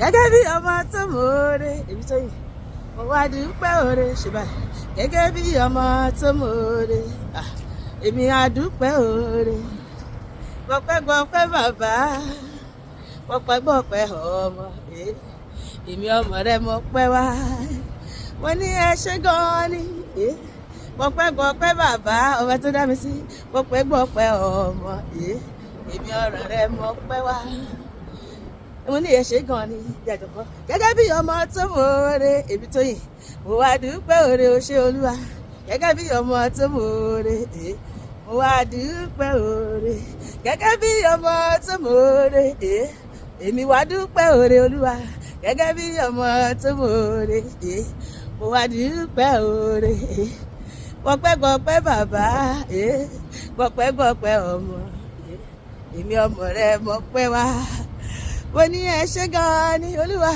gẹ́gẹ́ bí ọmọ tó mọ̀ọ́re èmi tó yìn mo wá dúpẹ́ oore ṣe báyìí gẹ́gẹ́ bí ọmọ tó mọ̀ọ́re èmi á dúpẹ́ oore gbọpẹ́ bàbá gbọpẹ́ ọmọ èmi ọmọ rẹ mo pẹ́ wá wọ́n ní ẹ ṣé gan-an ni gbọpẹ́ bàbá ọba tó dá mi sí gbọpẹ́ ọmọ èmi ọ̀rọ̀ rẹ mo pẹ́ wá mo ní ẹ ṣé gan-an ni jàjọpọ̀ gẹ́gẹ́ bí ọmọ tó mọ̀ọ́re èmi tó yìn mo wá dúpẹ́ oore o ṣé olúwa gẹ́gẹ́ bí ọmọ tó mọ̀ọ́re mo wá dúpẹ́ oore gẹ́gẹ́ bí ọmọ tó mọ̀ọ́re èmi wá dúpẹ́ oore olúwa gẹ́gẹ́ bí ọmọ tó mọ̀ọ́re mo wá dúpẹ́ oore gbọpẹ́ bàbá gbọpẹ́ ọmọ èmi ọmọ rẹ mo pẹ́ wá mo ní ẹ ṣé gan-an ni olúwa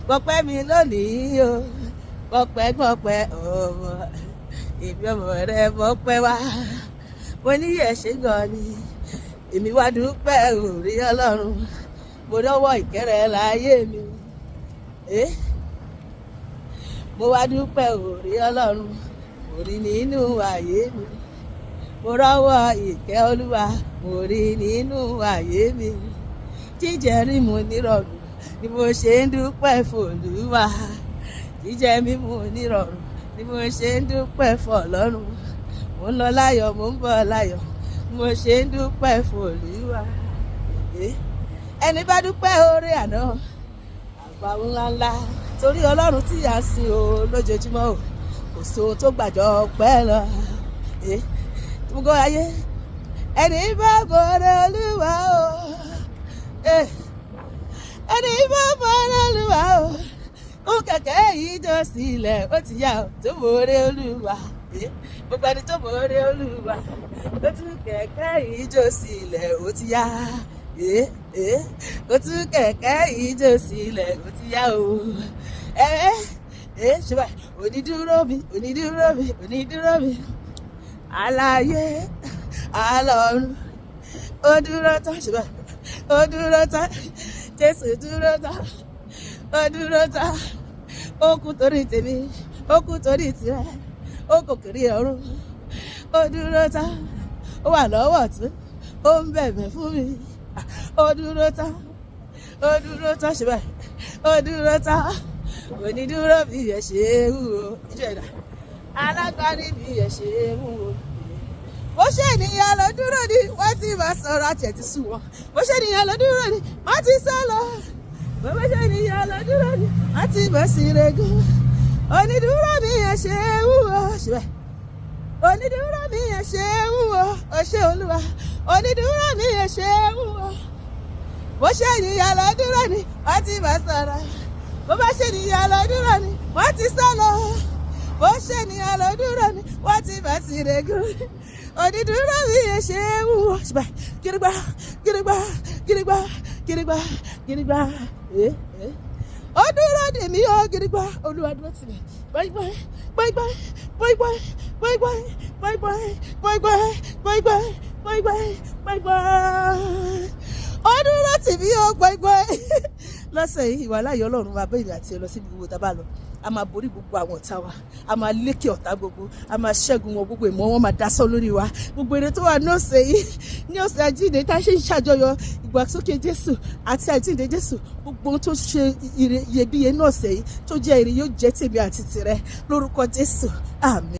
gbọpẹ́ mi lónìí o gbọpẹ́ ọmọ èmi ọmọ rẹ mo pẹ́ wá mo ní ẹ ṣé gan-an ni èmi wá dúpẹ́ oore ọlọ́run mo lọ́wọ́ ìkẹ́rẹ́ láyé mi mo wá dúpẹ́ oore ọlọ́run mo rí nínú ayé mi mo rọ́wọ́ ìkẹ́ olúwa mo rí nínú ayé mi jíjẹ mímu nírọ̀rùn ni mo ṣe ń dúpẹ́ f'Olúwa jíjẹ mímu nírọ̀rùn ni mo ṣe ń dúpẹ́ f'Ọlọ́run mo ń lọ láyọ̀ mo ń bọ̀ láyọ̀ mo ṣe ń dúpẹ́ f'Olúwa ẹni bá dúpẹ́ oore àná àgbà ńláńlá torí ọlọ́run tí a sìn o lójoojúmọ́ o kò sí ohun tó gbàjọ ọpẹ́ lọ gbogbo ayé ẹni bá bọ̀rẹ̀ olúwa o ẹni bá bọ̀rẹ̀ olúwa o ó kẹ̀kẹ́ yìí jọ sílẹ̀ ó ti yá o tó bọ̀rẹ̀ olúwa gbogbo ẹni tó bọ̀rẹ̀ olúwa ó tún kẹ̀kẹ́ yìí jọ sílẹ̀ ó ti yá ó tún kẹ̀kẹ́ yìí jọ sílẹ̀ ó ti yá o ṣùgbọ́n onídúró mi aláyé alọ́run ó dúró tán ṣùgbọ́n ó dúró tán Jésù dúró tán ó dúró tán ó kú torí tèmi ó kú torí tirẹ̀ ó kò kiri ọ̀run ó dúró tán ó wà lọ́wọ́ ọ̀tún ó ń bẹ̀bẹ̀ fún mi ó dúró tán ṣùgbọ́n ó dúró tán onídúró bí ẹ ṣe wúwo alágbárí bí ẹ ṣe wúwo bó ṣe ènìyàn lọ dúró ni wọ́n ti máa sọ̀rọ̀ àti ẹ̀tí sùn wọn bó ṣe ènìyàn lọ dúró ni wọ́n ti sá lọ bó ṣe ènìyàn lọ dúró ni wọ́n ti bọ̀ sí regún onídúró bí ẹ ṣe wúwo ṣùgbọ́n onídúró bí ẹ ṣe wúwo ó ṣé olúwa onídúró bí ẹ ṣe wúwo bó ṣe ènìyàn lọ dúró ni wọ́n ti máa sọ̀rọ̀ bó bá ṣe ènìyàn lọ dúró ni wọ́n ti sá lọ bó ṣe ènìyàn lọ dúró ni wọ́n ti bá sí regún onídúró bí ẹ ṣe wúwo ṣùgbọ́n gidigba ó dúró dè mí ó gidigba olúwa dúró tì mí ó dúró tì mí ó lọ́sẹ̀ yìí ìwà láyé ọlọ́run máa bẹ́ ìrìn àti ẹ lọ síbi gbogbo tá a bá lọ a máa borí gbogbo àwọn ọ̀tá wa a máa lékè ọ̀tá gbogbo a máa ṣẹ́gun wọn gbogbo ìmọ̀ wọn máa dasọ́ lórí wa gbogbo èrè tó wà ní ọ̀sẹ̀ yìí ní ọ̀sẹ̀ àjíǹde tá a ṣe ń ṣàjọyọ̀ ìgbàsókè Jésù àti àjíǹde Jésù gbogbo ohun tó ṣe iyebíye ní ọ̀sẹ̀ yìí tó jẹ́ èrè yóò jẹ́ tèmi àti tìrẹ lórúkọ Jésù àmín.